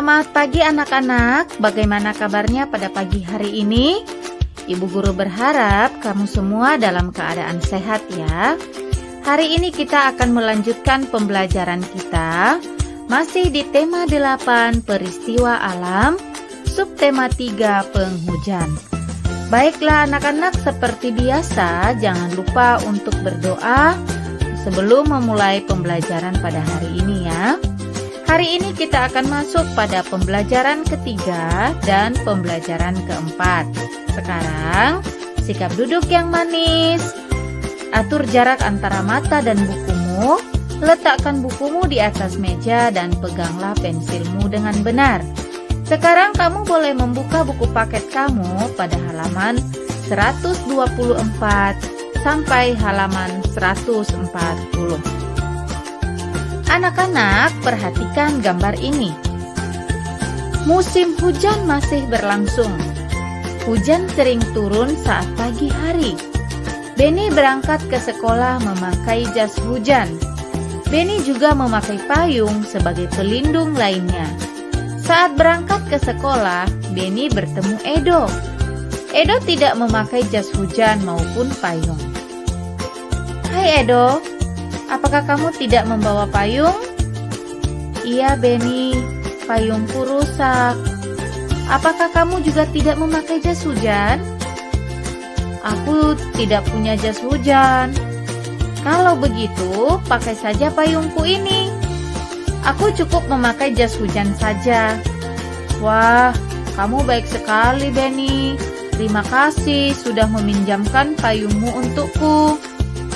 Selamat pagi anak-anak, bagaimana kabarnya pada pagi hari ini? Ibu guru berharap kamu semua dalam keadaan sehat ya. Hari ini kita akan melanjutkan pembelajaran kita, masih di tema 8 peristiwa alam, subtema 3 penghujan. Baiklah anak-anak, seperti biasa jangan lupa untuk berdoa sebelum memulai pembelajaran pada hari ini ya. Hari ini kita akan masuk pada pembelajaran ketiga dan pembelajaran keempat. Sekarang, sikap duduk yang manis. Atur jarak antara mata dan bukumu. Letakkan bukumu di atas meja dan peganglah pensilmu dengan benar. Sekarang kamu boleh membuka buku paket kamu pada halaman 124 sampai halaman 140. Anak-anak, perhatikan gambar ini. Musim hujan masih berlangsung. Hujan sering turun saat pagi hari. Benny berangkat ke sekolah memakai jas hujan. Benny juga memakai payung sebagai pelindung lainnya. Saat berangkat ke sekolah, Benny bertemu Edo. Edo tidak memakai jas hujan maupun payung. Hai Edo, apakah kamu tidak membawa payung? Iya Benny, payungku rusak. Apakah kamu juga tidak memakai jas hujan? Aku tidak punya jas hujan. Kalau begitu, pakai saja payungku ini. Aku cukup memakai jas hujan saja. Wah, kamu baik sekali Benny. Terima kasih sudah meminjamkan payungmu untukku.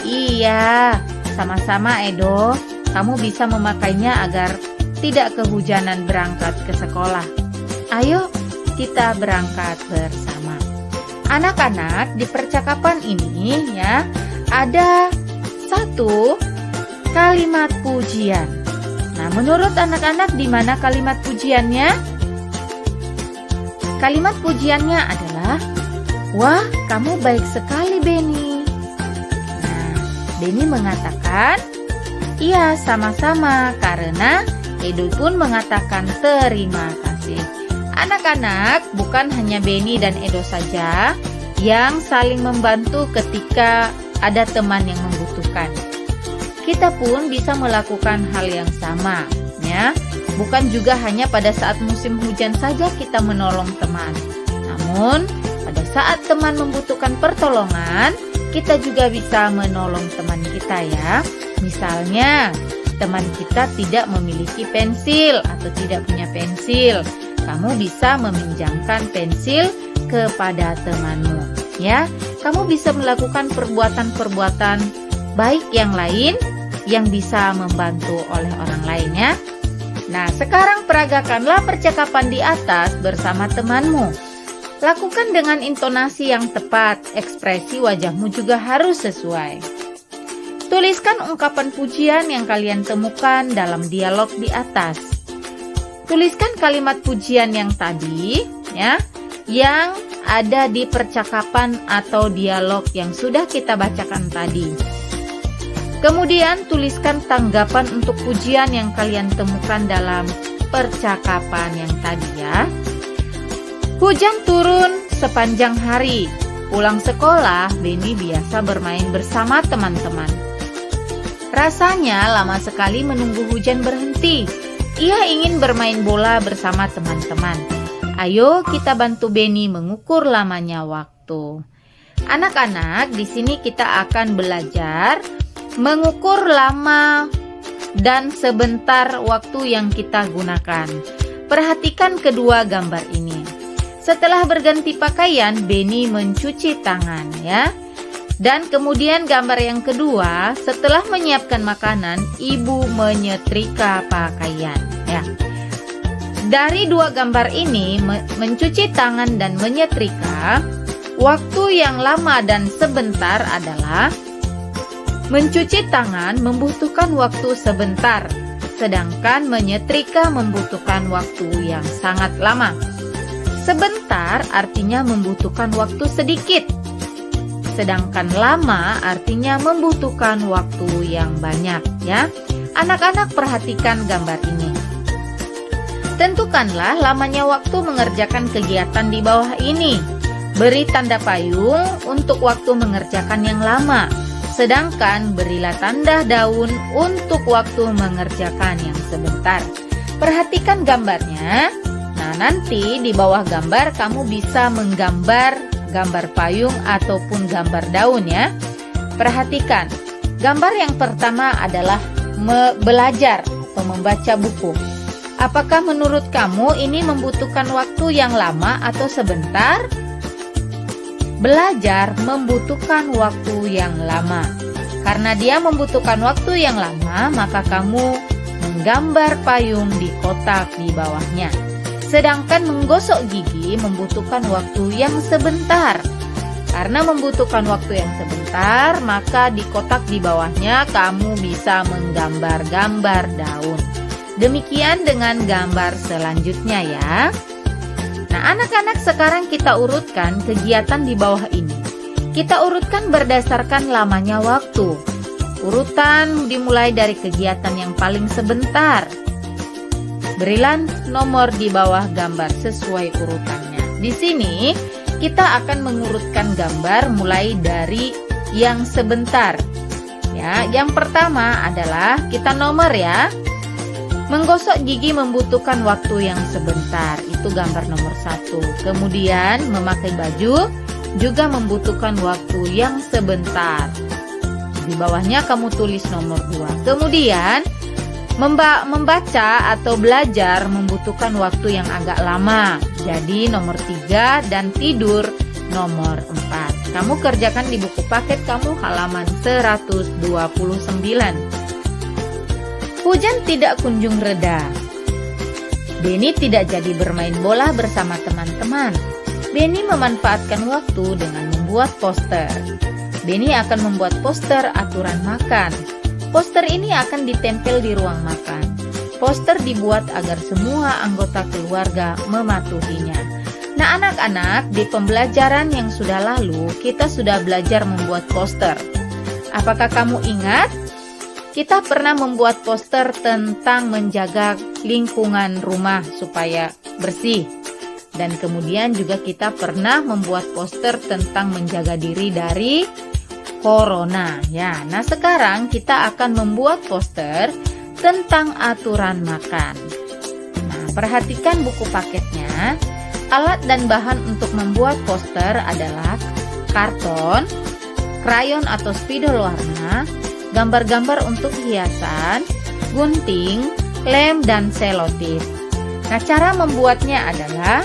Iya, sama-sama Edo. Kamu bisa memakainya agar tidak kehujanan berangkat ke sekolah. Ayo, kita berangkat bersama. Anak-anak, di percakapan ini ya, ada satu kalimat pujian. Nah, menurut anak-anak di mana kalimat pujiannya? Kalimat pujiannya adalah, wah, kamu baik sekali Benny. Nah, Benny mengatakan, iya sama-sama, karena Edo pun mengatakan terima kasih. Anak-anak, bukan hanya Benny dan Edo saja yang saling membantu ketika ada teman yang membutuhkan. Kita pun bisa melakukan hal yang sama, ya. Bukan juga hanya pada saat musim hujan saja kita menolong teman. Namun, pada saat teman membutuhkan pertolongan, kita juga bisa menolong teman kita ya. Misalnya, teman kita tidak memiliki pensil atau tidak punya pensil. Kamu bisa meminjamkan pensil kepada temanmu, ya. Kamu bisa melakukan perbuatan-perbuatan baik yang lain yang bisa membantu oleh orang lain ya. Nah, sekarang peragakanlah percakapan di atas bersama temanmu. Lakukan dengan intonasi yang tepat, ekspresi wajahmu juga harus sesuai. Tuliskan ungkapan pujian yang kalian temukan dalam dialog di atas. Tuliskan kalimat pujian yang tadi, ya, yang ada di percakapan atau dialog yang sudah kita bacakan tadi. Kemudian tuliskan tanggapan untuk pujian yang kalian temukan dalam percakapan yang tadi ya. Hujan turun sepanjang hari. Pulang sekolah, Benny biasa bermain bersama teman-teman. Rasanya lama sekali menunggu hujan berhenti. Ia ingin bermain bola bersama teman-teman. Ayo kita bantu Benny mengukur lamanya waktu. Anak-anak, di sini kita akan belajar mengukur lama dan sebentar waktu yang kita gunakan. Perhatikan kedua gambar ini. Setelah berganti pakaian, Benny mencuci tangan ya. Dan kemudian gambar yang kedua, setelah menyiapkan makanan, ibu menyetrika pakaian ya. Dari dua gambar ini, mencuci tangan dan menyetrika, waktu yang lama dan sebentar adalah mencuci tangan membutuhkan waktu sebentar, sedangkan menyetrika membutuhkan waktu yang sangat lama. Sebentar artinya membutuhkan waktu sedikit. Sedangkan lama artinya membutuhkan waktu yang banyak ya. Anak-anak perhatikan gambar ini. Tentukanlah lamanya waktu mengerjakan kegiatan di bawah ini. Beri tanda payung untuk waktu mengerjakan yang lama, sedangkan berilah tanda daun untuk waktu mengerjakan yang sebentar. Perhatikan gambarnya. Nah, nanti di bawah gambar kamu bisa menggambar gambar payung ataupun gambar daun ya. Perhatikan, gambar yang pertama adalah belajar atau membaca buku. Apakah menurut kamu ini membutuhkan waktu yang lama atau sebentar? Belajar membutuhkan waktu yang lama. Karena dia membutuhkan waktu yang lama, maka kamu menggambar payung di kotak di bawahnya. Sedangkan menggosok gigi membutuhkan waktu yang sebentar. Karena membutuhkan waktu yang sebentar, maka di kotak di bawahnya kamu bisa menggambar-gambar daun. Demikian dengan gambar selanjutnya ya. Nah, anak-anak, sekarang kita urutkan kegiatan di bawah ini. Kita urutkan berdasarkan lamanya waktu. Urutan dimulai dari kegiatan yang paling sebentar. Berilah nomor di bawah gambar sesuai urutannya. Di sini kita akan mengurutkan gambar mulai dari yang sebentar. Ya, yang pertama adalah kita nomor ya. Menggosok gigi membutuhkan waktu yang sebentar, itu gambar nomor 1. Kemudian memakai baju juga membutuhkan waktu yang sebentar. Di bawahnya kamu tulis nomor 2. Kemudian membaca atau belajar membutuhkan waktu yang agak lama. Jadi nomor 3 dan tidur nomor 4. Kamu kerjakan di buku paket kamu halaman 129. Hujan tidak kunjung reda. Benny tidak jadi bermain bola bersama teman-teman. Benny memanfaatkan waktu dengan membuat poster. Benny akan membuat poster aturan makan. Poster ini akan ditempel di ruang makan. Poster dibuat agar semua anggota keluarga mematuhinya. Nah, anak-anak, di pembelajaran yang sudah lalu, kita sudah belajar membuat poster. Apakah kamu ingat? Kita pernah membuat poster tentang menjaga lingkungan rumah supaya bersih. Dan kemudian juga kita pernah membuat poster tentang menjaga diri dari corona. Ya, nah sekarang kita akan membuat poster tentang aturan makan. Nah, perhatikan buku paketnya. Alat dan bahan untuk membuat poster adalah karton, krayon atau spidol warna, gambar-gambar untuk hiasan, gunting, lem, dan selotip. Nah, cara membuatnya adalah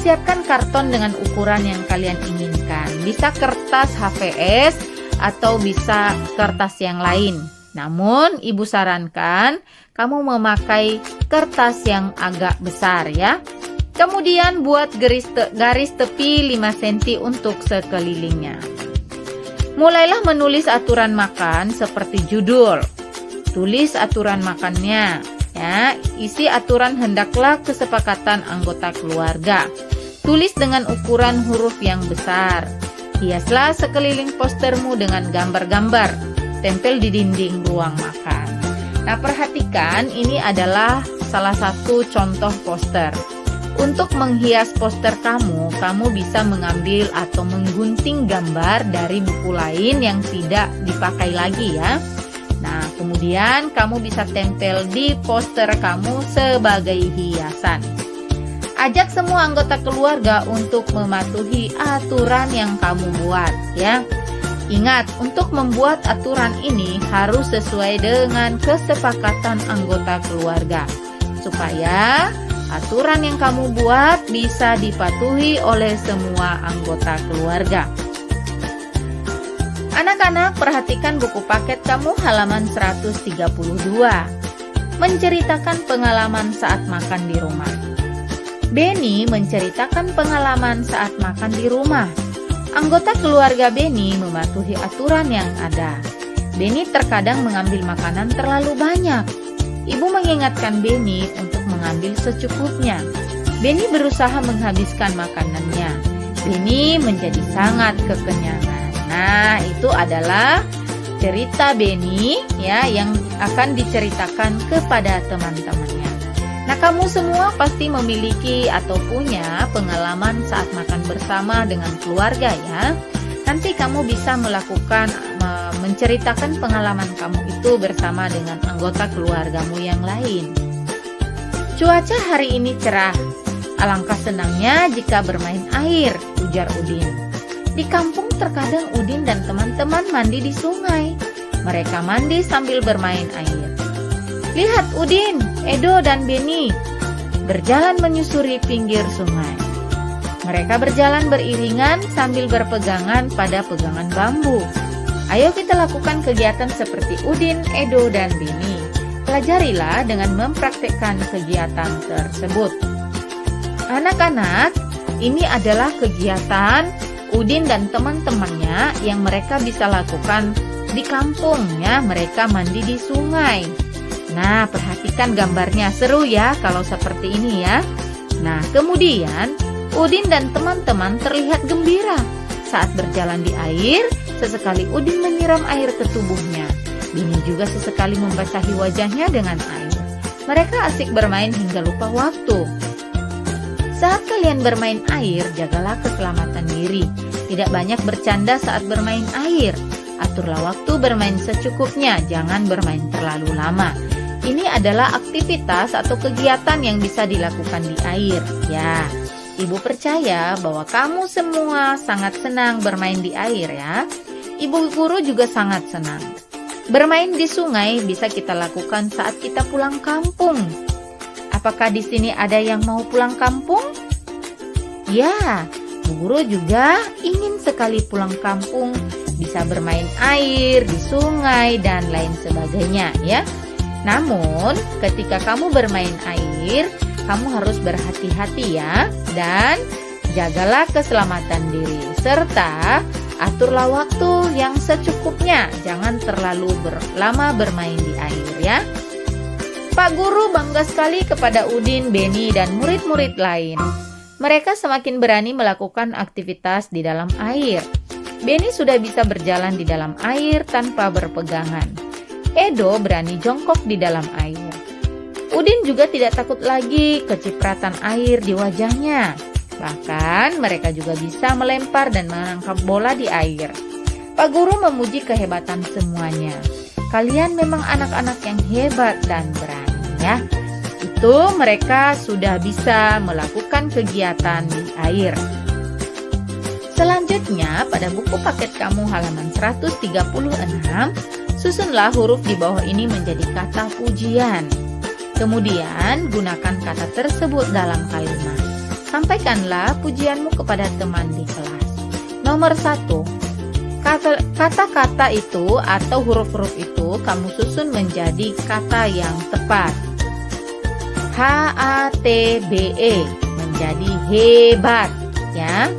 siapkan karton dengan ukuran yang kalian inginkan. Bisa kertas HVS atau bisa kertas yang lain. Namun, Ibu sarankan kamu memakai kertas yang agak besar ya. Kemudian buat garis tepi 5 cm untuk sekelilingnya. Mulailah menulis aturan makan seperti judul. Tulis aturan makannya. Ya, isi aturan hendaklah kesepakatan anggota keluarga. Tulis dengan ukuran huruf yang besar. Hiaslah sekeliling postermu dengan gambar-gambar. Tempel di dinding ruang makan. Nah, perhatikan ini adalah salah satu contoh poster. Untuk menghias poster kamu bisa mengambil atau menggunting gambar dari buku lain yang tidak dipakai lagi ya. Nah, kemudian kamu bisa tempel di poster kamu sebagai hiasan. Ajak semua anggota keluarga untuk mematuhi aturan yang kamu buat ya. Ingat, untuk membuat aturan ini harus sesuai dengan kesepakatan anggota keluarga. Supaya aturan yang kamu buat bisa dipatuhi oleh semua anggota keluarga. Anak-anak, perhatikan buku paket kamu halaman 132. Menceritakan pengalaman saat makan di rumah. Benny menceritakan pengalaman saat makan di rumah. Anggota keluarga Benny mematuhi aturan yang ada. Benny terkadang mengambil makanan terlalu banyak. Ibu mengingatkan Benny untuk mengambil secukupnya. Benny berusaha menghabiskan makanannya. Benny menjadi sangat kekenyangan. Nah, itu adalah cerita Benny ya yang akan diceritakan kepada teman-temannya. Nah, kamu semua pasti memiliki atau punya pengalaman saat makan bersama dengan keluarga ya. Nanti kamu bisa menceritakan pengalaman kamu itu bersama dengan anggota keluargamu yang lain. Cuaca hari ini cerah. Alangkah senangnya jika bermain air, ujar Udin. Di kampung terkadang Udin dan teman-teman mandi di sungai. Mereka mandi sambil bermain air. Lihat Udin, Edo dan Beni berjalan menyusuri pinggir sungai. Mereka berjalan beriringan sambil berpegangan pada pegangan bambu. Ayo kita lakukan kegiatan seperti Udin, Edo, dan Beni. Pelajarilah dengan mempraktekkan kegiatan tersebut. Anak-anak, ini adalah kegiatan Udin dan teman-temannya yang mereka bisa lakukan di kampungnya. Mereka mandi di sungai. Nah, perhatikan gambarnya, seru ya kalau seperti ini ya. Nah, kemudian Udin dan teman-teman terlihat gembira. Saat berjalan di air, sesekali Udin menyiram air ke tubuhnya. Beni juga sesekali membasahi wajahnya dengan air. Mereka asik bermain hingga lupa waktu. Saat kalian bermain air, jagalah keselamatan diri. Tidak banyak bercanda saat bermain air. Aturlah waktu bermain secukupnya, jangan bermain terlalu lama. Ini adalah aktivitas atau kegiatan yang bisa dilakukan di air. Ya, Ibu percaya bahwa kamu semua sangat senang bermain di air ya. Ibu guru juga sangat senang. Bermain di sungai bisa kita lakukan saat kita pulang kampung. Apakah di sini ada yang mau pulang kampung? Ya, Bu Guru juga ingin sekali pulang kampung, bisa bermain air di sungai dan lain sebagainya ya. Namun, ketika kamu bermain air, kamu harus berhati-hati ya, dan jagalah keselamatan diri, serta aturlah waktu yang secukupnya, jangan terlalu lama bermain di air ya. Pak Guru bangga sekali kepada Udin, Beni, dan murid-murid lain. Mereka semakin berani melakukan aktivitas di dalam air. Beni sudah bisa berjalan di dalam air tanpa berpegangan. Edo berani jongkok di dalam air. Udin juga tidak takut lagi kecipratan air di wajahnya. Bahkan mereka juga bisa melempar dan menangkap bola di air. Pak Guru memuji kehebatan semuanya. Kalian memang anak-anak yang hebat dan berani ya. Itu mereka sudah bisa melakukan kegiatan di air. Selanjutnya pada buku paket kamu halaman 136, susunlah huruf di bawah ini menjadi kata pujian. Kemudian gunakan kata tersebut dalam kalimat. Sampaikanlah pujianmu kepada teman di kelas. Nomor 1. Kata-kata itu atau huruf-huruf itu kamu susun menjadi kata yang tepat. HATBE menjadi hebat ya.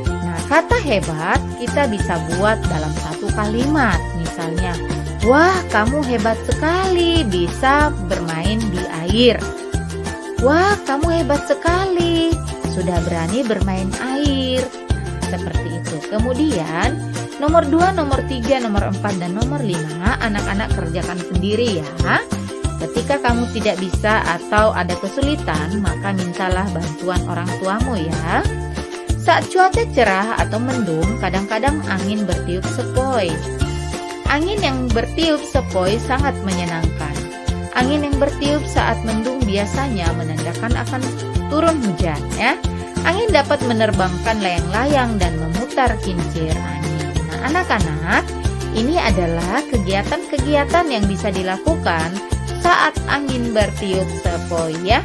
Nah, kata hebat kita bisa buat dalam satu kalimat. Misalnya, wah kamu hebat sekali bisa bermain di air. Wah kamu hebat sekali sudah berani bermain air. Seperti itu. Kemudian nomor 2, nomor 3, nomor 4, dan nomor 5 anak-anak kerjakan sendiri ya. Ketika kamu tidak bisa atau ada kesulitan, maka mintalah bantuan orang tuamu ya. Saat cuaca cerah atau mendung, kadang-kadang angin bertiup sepoi. Angin yang bertiup sepoi sangat menyenangkan. Angin yang bertiup saat mendung biasanya menandakan akan turun hujan ya. Angin dapat menerbangkan layang-layang dan memutar kincir angin. Nah, anak-anak, ini adalah kegiatan-kegiatan yang bisa dilakukan saat angin bertiup sepoi ya.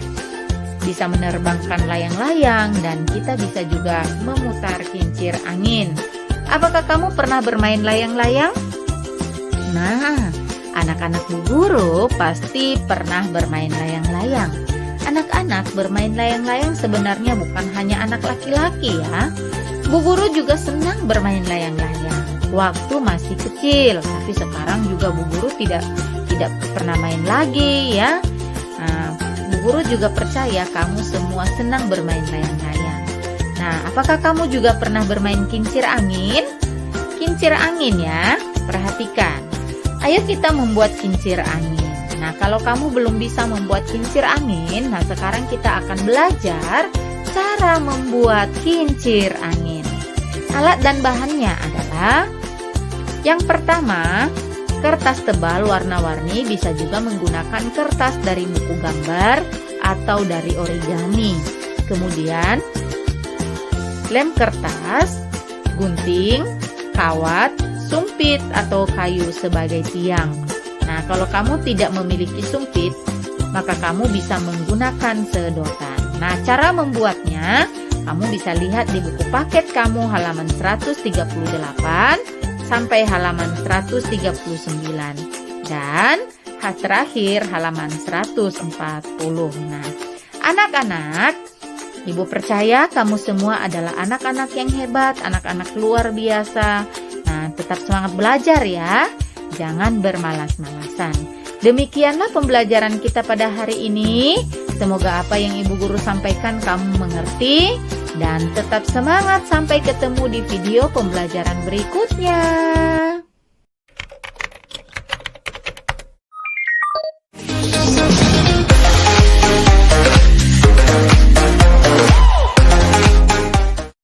Bisa menerbangkan layang-layang dan kita bisa juga memutar kincir angin. Apakah kamu pernah bermain layang-layang? Nah, anak-anak Bu Guru pasti pernah bermain layang-layang. Anak-anak bermain layang-layang sebenarnya bukan hanya anak laki-laki ya. Bu Guru juga senang bermain layang-layang waktu masih kecil, tapi sekarang juga Bu Guru tidak pernah main lagi ya. Nah, Bu Guru juga percaya kamu semua senang bermain layang-layang. Nah, apakah kamu juga pernah bermain kincir angin? Kincir angin ya, perhatikan. Ayo kita membuat kincir angin. Nah, kalau kamu belum bisa membuat kincir angin, nah sekarang kita akan belajar cara membuat kincir angin. Alat dan bahannya adalah yang pertama, kertas tebal warna-warni, bisa juga menggunakan kertas dari buku gambar atau dari origami. Kemudian, lem kertas, gunting, kawat, sumpit atau kayu sebagai tiang. Nah, kalau kamu tidak memiliki sumpit, maka kamu bisa menggunakan sedotan. Nah, cara membuatnya, kamu bisa lihat di buku paket kamu halaman 138 sampai halaman 139. Dan terakhir halaman 140. Nah, anak-anak, Ibu percaya kamu semua adalah anak-anak yang hebat, anak-anak luar biasa. Nah, tetap semangat belajar ya. Jangan bermalas-malasan. Demikianlah pembelajaran kita pada hari ini. Semoga apa yang Ibu Guru sampaikan kamu mengerti. Dan tetap semangat sampai ketemu di video pembelajaran berikutnya.